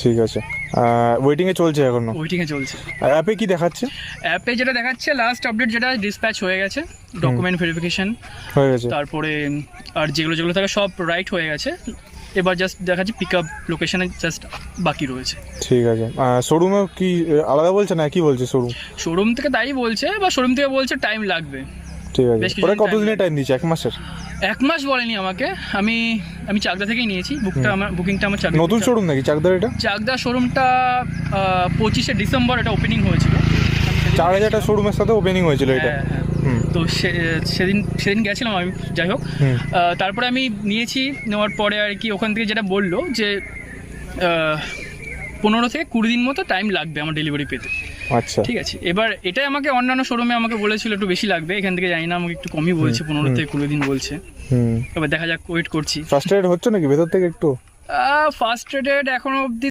ঠিক আছে, ওয়েটিংয়ে চলছে এখনো? ওয়েটিংয়ে চলছে। অ্যাপে কি দেখাচ্ছে? অ্যাপে যেটা দেখাচ্ছে লাস্ট আপডেট যেটা ডিসপ্যাচ হয়ে গেছে, ডকুমেন্ট ভেরিফিকেশন হয়ে গেছে। তারপরে আর যেগুলো যেগুলো থাকে সব রাইট হয়ে গেছে, এবার জাস্ট দেখাচ্ছে পিক আপ লোকেশনে জাস্ট বাকি রয়েছে। ঠিক আছে, শোরুমে কি আলাদা বলছে না কি বলছে শোরুম? শোরুম থেকে তাই বলছে, বা শোরুম থেকে বলছে টাইম লাগবে। ঠিক আছে, বেশ কিছুদিন ওরা time কতদিনের টাইম দিচ্ছে? 1 মাসের? 1 মাস বলেনি আমাকে, আমি চাকদা থেকেই নিয়েছি বুকিংটা আমার চাকদা। নতুন শোরুম নাকি চাকদার এটা? চাকদা শোরুমটা 25শে ডিসেম্বর এটা ওপেনিং হয়েছিল। 4000টা শোরুমের সাথে ওপেনিং হয়েছিল এটা। হ্যাঁ হ্যাঁ। হুম। তো সেদিন গেছিলাম আমি, যাই হোক। হুম। তারপরে আমি নিয়েছি, নেওয়ার পরে আর কি ওখান থেকে যেটা বললো যে 15 থেকে 20 দিন মতো টাইম লাগবে আমার ডেলিভারি পেতে। আচ্ছা, ঠিক আছে, এবার এটাই আমাকে অন্যান্য শোরুমে আমাকে বলেছিল একটু বেশি লাগবে, এখান থেকে জানি না আমাকে একটু কমই বলছে, 15 থেকে 20 দিন বলছে। হুম। এবার দেখা যাক, ওয়েট করছি। ফার্স্ট এড হচ্ছে নাকি ভেতর থেকে একটু? ফার্স্ট রেটেড এখনো অবধি